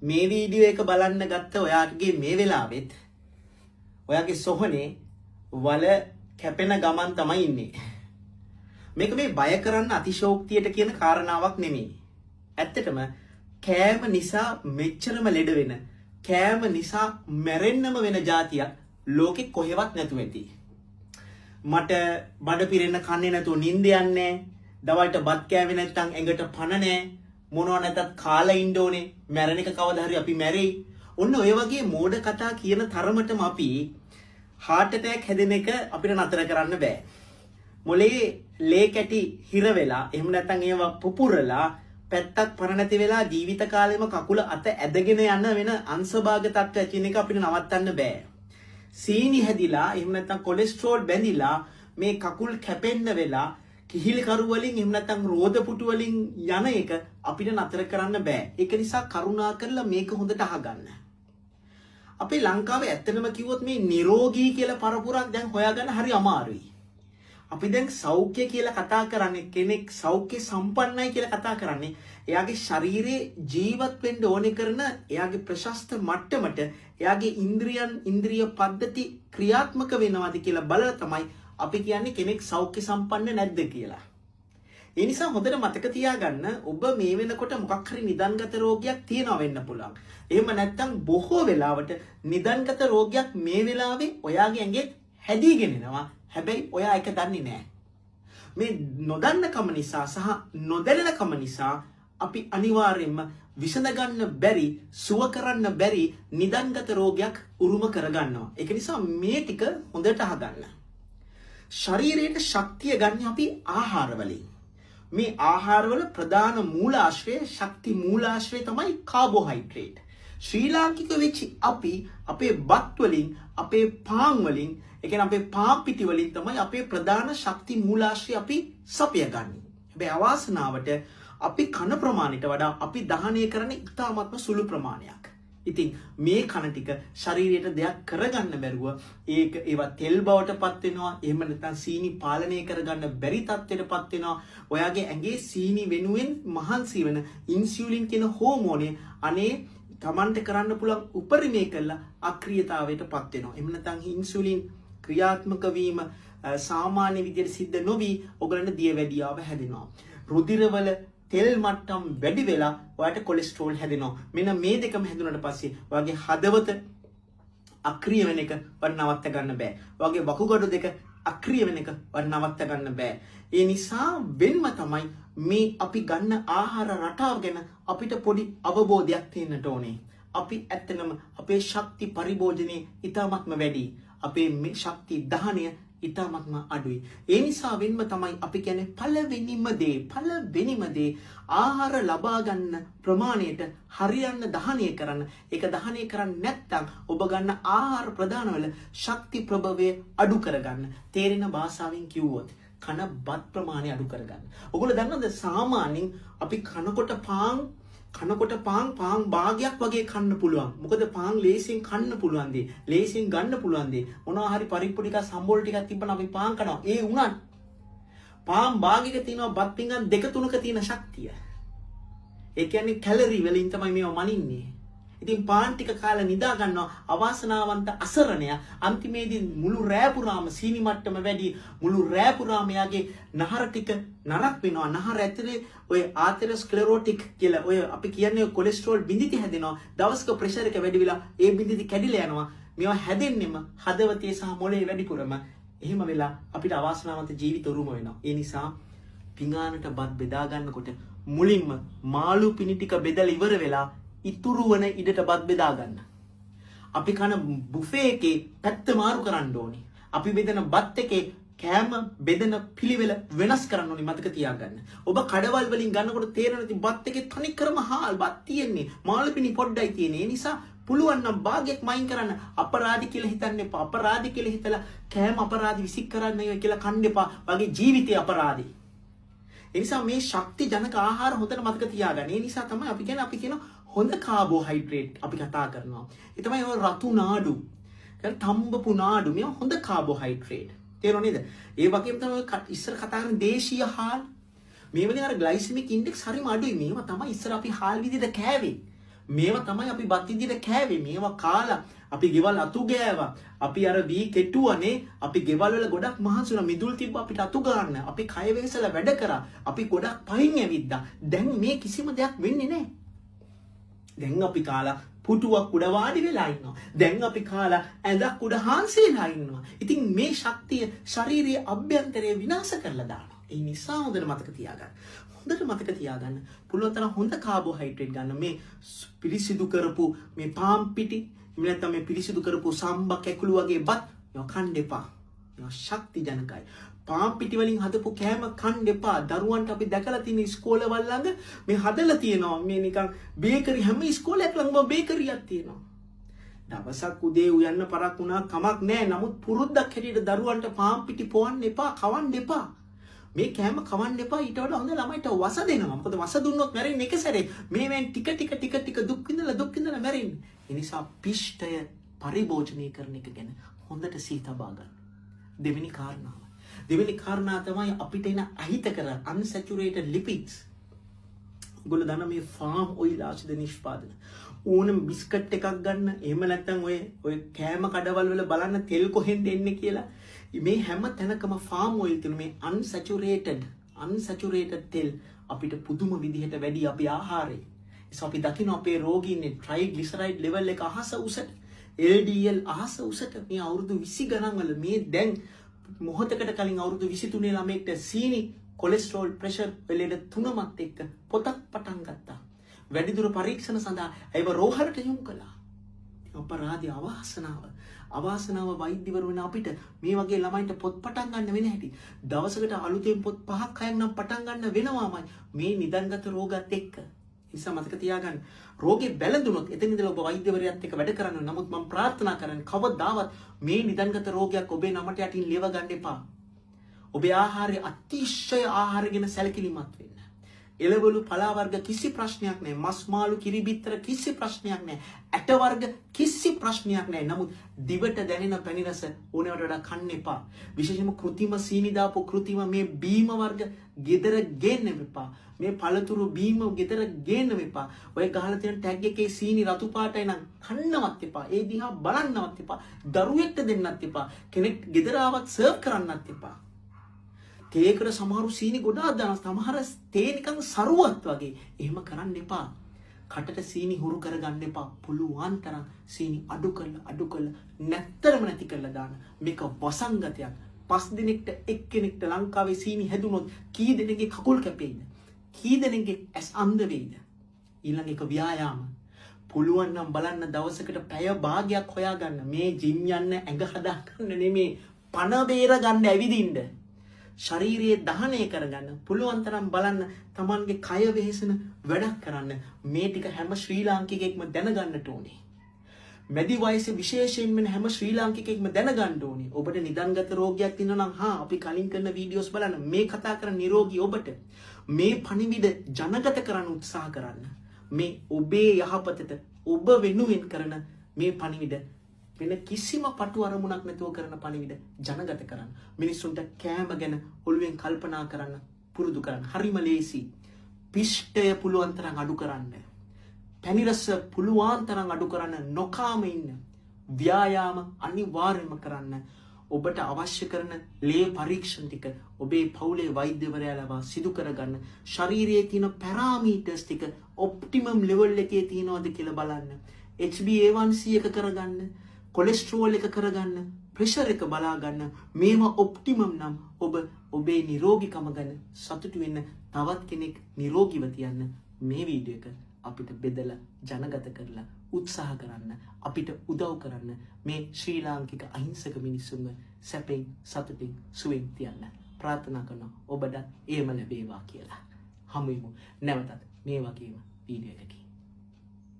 මේ වීඩියෝ එක බලන්න ගත්ත ඔයාගේ මේ වෙලාවෙත් ඔයාගේ සොහනේ වල කැපෙන ගමන් තමයි ඉන්නේ. මේක මේ බය කරන්න අතිශෝක්තියට කියන කාරණාවක් නෙමෙයි. ඇත්තටම කෑම නිසා මෙච්චරම ලෙඩ වෙන, කෑම නිසා මැරෙන්නම වෙන જાතියක් ලෝකෙ කොහෙවත් නැතුව ඇති. මට බඩ පිරෙන්න කන්නේ නැතුව නිින්ද යන්නේ, දවල්ට බත් කෑවේ නැත්නම් ඇඟට පණ නැහැ, මොනවා නැතත් කාලා ඉන්න ඕනේ, මැරෙන එක කවදා හරි අපි මැරෙයි. ඔන්න ඔය වගේ මෝඩ කතා කියන තරමටම අපි heart attack හැදෙන එක අපිට නතර කරන්න බෑ. මොලේ ලේ කැටි හිර වෙලා එහෙම නැත්නම් ඒවා පුපුරලා පැත්තක් පර නැති වෙලා ජීවිත කාලෙම කකුල අත ඇදගෙන යන වෙන අංශභාග තත්ත්වය කියන එක අපිට නවත්තන්න බෑ. සීනි හැදිලා එහෙම නැත්නම් කොලෙස්ටරෝල් බැඳිලා මේ කකුල් කැපෙන්න වෙලා කිහිලි කරු වලින් එහෙම නැත්නම් රෝද පුටු වලින් යන එක අපිට නතර කරන්න බෑ. ඒක නිසා කරුණා කරලා මේක හොඳට අහගන්න. අපේ ලංකාවේ ඇත්තටම කිව්වොත් මේ නිරෝගී කියලා පරපුරක් දැන් හොයාගන්න හරි අමාරුයි. අපි දැන් සෞඛ්‍ය කියලා කතා කරන්නේ කෙනෙක් සෞඛ්‍ය සම්පන්නයි කියලා කතා කරන්නේ එයාගේ ශරීරයේ ජීවත් වෙන්න ඕනේ කරන එයාගේ ප්‍රශස්ත මට්ටමට එයාගේ ඉන්ද්‍රිය පද්ධති ක්‍රියාත්මක වෙනවාද කියලා බලලා තමයි අපි කියන්නේ කෙනෙක් සෞඛ්‍ය සම්පන්න නැද්ද කියලා. ඒ නිසා හොඳට මතක තියාගන්න ඔබ මේ වෙනකොට මොකක් හරි නිදන්ගත රෝගයක් තියෙනවා වෙන්න පුළුවන්. එහෙම නැත්නම් බොහෝ වෙලාවට නිදන්ගත රෝගයක් මේ වෙලාවේ ඔයාගේ ඇඟේ හැදීගෙන එනවා. හැබැයි ඔයා ඒක දන්නේ නැහැ. මේ නොදන්නකම නිසා සහ නොදැනෙනකම නිසා අපි අනිවාර්යයෙන්ම විසඳ ගන්න බැරි, සුව කරන්න බැරි නිදන්ගත රෝගයක් උරුම කරගන්නවා. ඒක නිසා මේ ටික හොඳට අහගන්න. ශරීරයට ශක්තිය ගන්න අපි ආහාර වලින්. මේ ආහාරවල ප්‍රධාන මූලාශ්‍රය, ශක්ති මූලාශ්‍රය තමයි කාබෝහයිඩ්‍රේට්. ශ්‍රී ලාංකික වෙච්ච අපි අපේ බත් වලින්, අපේ පාන් වලින්, ඒ කියන්නේ අපේ පාන් පිටි වලින් තමයි අපේ ප්‍රධාන ශක්ති මූලාශ්‍රය අපි සපයගන්නේ. හැබැයි අවාසනාවට අපි කන ප්‍රමාණයට වඩා අපි දහනය කරන්නේ ඉතාමත්ම සුළු ප්‍රමාණයක්. ඉතින් මේ කන ටික ශරීරයට දෙයක් කරගන්න බැරුව ඒවා තෙල් බවට පත් වෙනවා. එහෙම නැත්නම් සීනි පාලනය කරගන්න බැරි තත්ත්වයට පත් වෙනවා. ඔයාගේ ඇඟේ සීනි වෙනුවෙන් මහන්සි වෙන ඉන්සියුලින් කියන හෝමෝනය අනේ තමන්ට කරන්න පුළුවන් උපරිමය කළා අක්‍රියතාවයට පත් වෙනවා. එහෙම නැත්නම් ඉන්සියුලින් ක්‍රියාත්මක වීම සාමාන්‍ය විදිහට සිද්ධ නොවි ඔයගලන්ට දියවැඩියාව හැදෙනවා. රුධිරවල තෙල් මට්ටම් වැඩි වෙලා ඔයාට කොලෙස්ටරෝල් හැදෙනවා. මෙන්න මේ දෙකම හැදුනට පස්සේ ඔයාගේ හදවත අක්‍රිය වෙන එක වත් නවත්ත ගන්න බෑ. ඔයාගේ වකුගඩු දෙක අක්‍රිය වෙන එක වත් නවත්ත ගන්න බෑ. ඒ නිසා වෙන්ම තමයි මේ අපි ගන්න ආහාර රටාව ගැන අපිට පොඩි අවබෝධයක් තියෙන්නට ඕනේ. අපි ඇත්තනම අපේ ශක්ති පරිභෝජනයේ ඉතාමත්ම වැඩි. අපේ මේ ශක්ති දහනය ඉතාමත්ම අඩුයි. ඒ නිසා වෙන්ම තමයි අපි කියන්නේ පළවෙනිම දේ ආහාර ලබා ගන්න ප්‍රමාණයට හරියන්න දහනය කරන්න. ඒක දහනය කරන්නේ නැත්නම් ඔබ ගන්න ආහාර ප්‍රදානවල ශක්ති ප්‍රභවය අඩු කරගන්න. තේරෙන භාෂාවෙන් කිව්වොත් කන බත් ප්‍රමාණය අඩු කරගන්න. ඔයගොල්ලෝ දන්නවද සාමාන්‍යයෙන් අපි කනකොට පාන් භාගයක් වගේ කන්න පුළුවන්. මොකද පාන් ලේසියෙන් කන්න පුළුවන් දේ, ලේසියෙන් ගන්න පුළුවන් දේ. මොනවා හරි පරිප්පු ටිකක් සම්බෝල ටිකක් තිබ්බනම් අපි පාන් කනවා. ඒ උනත් පාන් භාගයක තියෙනවා බත් පිඟන් 2-3ක තියෙන ශක්තිය. ඒ කියන්නේ කැලරි වලින් තමයි මේව මනින්නේ. ඉතින් පාන් ටික කාලා නිදා ගන්නවා අවාසනාවන්ත අසරණයා අන්තිමේදී මුළු රෑ පුරාම සීනි මට්ටම වැඩි, මුළු රෑ පුරාම යාගේ නහර ටික නරක් වෙනවා. නහර ඇතුලේ ඔය ආතෙරොස්ක්ලෙරෝටික් කියලා ඔය අපි කියන්නේ කොලෙස්ටරෝල් බිඳිති හැදෙනවා. දවසක ප්‍රෙෂර් එක වැඩි වෙලා ඒ බිඳිති කැඩිලා යනවා. මේවා හැදෙන්නෙම හදවතේ සහ මොළේ වැඩිපුරම. එහෙම වෙලා අපිට අවාසනාවන්ත ජීවිත උරුම වෙනවා. ඒ නිසා පිඟානට බත් බෙදා ගන්නකොට මුලින්ම මාළු පිණි ටික බෙදලා ඉවර වෙලා ඉතුරු වන ඉඩට බත් බෙදා ගන්න. අපි කන බුෆේ එකේ පැත්ත මාරු කරන්න ඕනේ. අපි බෙදන බත් එකේ කෑම බෙදන පිළිවෙල වෙනස් කරන්න ඕනේ. මතක තියාගන්න. ඔබ කඩවල් වලින් ගන්නකොට තේරෙන ඉතින් බත් එකේ තනිකරම හාල් බත් තියෙන්නේ. මාළු පිණි පොඩ්ඩයි තියෙන්නේ. ඒ නිසා පුළුවන් නම් භාගයක් මයින් කරන්න. අපරාධි කියලා හිතන්න එපා. අපරාධි කියලා හිතලා කෑම අපරාධි විසික් කරන්න කියලා කන්න එපා. වගේ ජීවිතේ අපරාධි. ඒ නිසා මේ ශක්ති ජනක ආහාර හොඳට මතක තියාගන්න. ඒ නිසා තමයි අපි කියන හොඳ කාබෝහයිඩ්‍රේට් අපි කතා කරනවා. ඒ තමයි ඔය රතු නාඩු. තම්බපු නාඩු මේ හොඳ කාබෝහයිඩ්‍රේට්. තේරුණා නේද? ඒ වගේම තමයි ඉස්සර කතා කරන දේශීය හාල්. මේ වලින් අර ග්ලයිසෙමික් ඉන්ඩෙක්ස් හරිම අඩුයි. මේවා තමයි ඉස්සර අපි හාල් විදිහට කෑවේ. මේවා තමයි අපි බත් විදිහට කෑවේ. මේවා කාලා අපි ගෙවල් අතු ගෑවා. අපි අර වී කෙටුවනේ. අපි ගෙවල් වල ගොඩක් මහන්සි වුණා. මිදුල් තිබ්බ අපිට අතු ගන්න. අපි කය වෙහෙසලා වැඩ කරා. අපි ගොඩක් පහින් ඇවිද්දා. දැන් මේ කිසිම දෙයක් වෙන්නේ නැහැ. දැන් අපි කාලා පුටුවක් උඩ වාඩි වෙලා ඉන්නවා. දැන් අපි කාලා ඇඳක් උඩ හාන්සිලා ඉන්නවා. ඉතින් මේ ශක්තිය ශාරීරික අභ්‍යන්තරය විනාශ කරලා දානවා. ඒ නිසා හොඳට මතක තියාගන්න. හොඳට මතක තියාගන්න. පුළුවන් තරම් හොඳ කාබෝහයිඩ්‍රේට් ගන්න. මේ පිරිසිදු කරපු මේ පාම් පිටි, එහෙම නැත්නම් මේ පිරිසිදු කරපු සම්බ කැකුළු වගේ බත් මේවා කන්න එපා. මේවා ශක්ති ජනකයි. පාම් පිටි වලින් හදපු කෑම කන්න එපා. දරුවන්ට අපි දැකලා තියෙන ඉස්කෝලවල ළඟ මේ හදලා තියෙනවා. මේ නිකන් බේකරි හැම ඉස්කෝලයක් ළඟම බේකරියක් තියෙනවා. දවසක් උදේ උයන්න පරක් වුණා කමක් නැහැ. නමුත් පුරුද්දක් හැටියට දරුවන්ට පාම් පිටි පොවන්න එපා, කවන්න එපා. මේ කෑම කවන්න එපා. ඊට වඩා හොඳ ළමයිට වස දෙනවා. මොකද වස දුන්නොත් මැරෙන්නේ එක සැරේ. මේවෙන් ටික දුක් විඳලා මැරෙන්නේ. ඒ නිසා පිෂ්ඨය පරිභෝජනය කරන එක ගැන හොඳට සිහි තබා ගන්න. දෙවෙනි කාරණාව. දෙවෙනි කාරණා තමයි අපිට එන අහිතකර unsaturated lipids. ඔයගොල්ලෝ දන්න මේ ෆාම් ඔයිල් ආශ්‍රිත නිෂ්පාදන. ඕනම බිස්කට් එකක් ගන්න. එහෙම නැත්නම් ඔය කෑම කඩවල වල බලන්න තෙල් කොහෙන්ද එන්නේ කියලා. මේ හැම තැනකම ෆාම් ඔයිල් තියෙන මේ unsaturated තෙල් අපිට පුදුම විදිහට වැඩි අපේ ආහාරේ. ඒස අපි දකින්න අපේ රෝගීන්ගේ triglyceride level එක අහස උසට, LDL අහස උසට මේ අවුරුදු 20 ගණන් වල මේ දැන් මොහොතකට කලින් අවුරුදු 23 ළමෙක්ට සීනි, කොලෙස්ටරෝල්, ප්‍රෙෂර් වලට තුනමත් එක්ක පොතක් පටන් ගත්තා. වැඩිදුර පරීක්ෂණ සඳහා ඒව රෝහලට යොමු කළා. අපරාධි අවාසනාව වෛද්‍යවරු වෙන අපිට මේ වගේ ළමයින්ට පොත් පටන් ගන්න වෙන හැටි. දවසකට අලුතෙන් පොත් 5ක් 6ක් නම් පටන් ගන්න වෙනවාමයි මේ නිදන්ගත රෝගات එක්ක. නිසා මතක තියාගන්න. රෝගේ බැලඳුනොත් එතන ඉඳලා ඔබ වෛද්‍යවරයාත් එක්ක වැඩ කරන්න. නමුත් මම ප්‍රාර්ථනා කරන්නේ කවදාවත් මේ නිදන්ගත රෝගයක් ඔබේ නමට යටින් ලෙව ගන්න එපා. ඔබේ ආහාරයේ අතිශය ආහාර ගැන සැලකිලිමත් වෙන්න. එළවලු පලා වර්ග කිසි ප්‍රශ්නයක් නැහැ. මස් මාළු කිරි බිත්තර කිසි ප්‍රශ්නයක් නැහැ. ඇට වර්ග කිසි ප්‍රශ්නයක් නැහැ. නමුත් දිවට දැනෙන පැණි රස ඕනෑවට වඩා කන්න එපා. විශේෂයෙන්ම කෘතිම සීනි දාපු කෘතිම මේ බීම වර්ග ගෙදර ගේන්න එපා. මේ පළතුරු බීම ගෙදර ගේන්න එපා. ඔය ගහලා තියෙන ටැග් එකේ සීනි රතු පාටයි නම් කන්නවත් එපා. ඒ දිහා බලන්නවත් එපා. දරුවෙක්ට දෙන්නත් එපා. කෙනෙක් ගෙදර ආවත් සර්ව් කරන්නත් එපා. තේකට සමහරු සීනි ගොඩාක් දානවා. සමහර තේ නිකන් සරුවත් වගේ. එහෙම කරන්න එපා. කටට සීනි හුරු කරගන්න එපා. පුළුවන් තරම් සීනි අඩු කරලා නැත්තරම නැති කරලා දාන්න. මේක වසංගතයක්. 5 දිනෙකට එක්කෙනෙක්ට ලංකාවේ සීනි හැදුනොත් කී දෙනෙක්ගේ කකුල් කැපෙයිද? කී දෙනෙක්ගේ ඇස් අන්ධ වෙයිද? ඊළඟ එක ව්‍යායාම. පුළුවන් නම් බලන්න දවසකට පැය භාගයක් හොයාගන්න. මේ ජිම් යන්න ඇඟ හදාගන්න නෙමේ. පණ බේර ගන්න ඇවිදින්න. ශරීරයේ දහනය කරගන්න පුළුවන් තරම් බලන්න. Tamanගේ කය වෙහෙසන වැඩක් කරන්න. මේ ටික හැම ශ්‍රී ලාංකිකයෙක්ම දැනගන්නට ඕනේ. මැදි වයසේ විශේෂයෙන්ම හැම ශ්‍රී ලාංකිකයෙක්ම දැනගන්න ඕනේ. ඔබට නිදන්ගත රෝගයක් තියෙනවා නම් අපි කලින් කරන වීඩියෝස් බලන්න. මේ කතා කරන නිරෝගී ඔබට මේ පණිවිඩ ජනගත කරන්න උත්සාහ කරන්න. මේ ඔබේ යහපතට ඔබ වෙනුවෙන් කරන මේ පණිවිඩ වෙන කිසිම පටු අරමුණක් නැතුව කරන පණිවිඩ ජනගත කරන්න. මිනිස්සුන්ට කෑම ගැන ඔළුවෙන් කල්පනා කරන්න පුරුදු කරන්න. හරිම ලේසි. පිෂ්ඨය පුළුවන් තරම් අඩු කරන්න. පැණි රස පුළුවන් තරම් අඩු කරන්න. නොකාම ඉන්න. ව්‍යායාම අනිවාර්යයෙන්ම කරන්න. ඔබට අවශ්‍ය කරන ලේ පරීක්ෂණ ටික ඔබේ පවුලේ වෛද්‍යවරයාලව සිදු කරගන්න. ශරීරයේ තියෙන පැරාමීටර්ස් ටික ඔප්ටිමම් ලෙවල් එකේ තියෙනවද කියලා බලන්න. HbA1c එක කරගන්න. කොලෙස්ටරෝල් එක කරගන්න. ප්‍රෙෂර් එක බලාගන්න. මේවා ඔප්ටිමම් නම් ඔබ ඔබේ නිරෝගීකම ගැන සතුටු වෙන්න. තවත් කෙනෙක් නිරෝගීව තියන්න මේ වීඩියෝ එක අපිට බෙදලා ජනගත කරලා උත්සාහ කරන්න. අපිට උදව් කරන්න. මේ ශ්‍රී ලාංකික අහිංසක මිනිස්සුන්ව සැපෙන් සතුටින් සුවෙන් තියන්න ප්‍රාර්ථනා කරනවා. ඔබට එහෙම ලැබේවා කියලා. හමු වෙමු නැවතත් මේ වගේම වීඩියෝ එකකින්.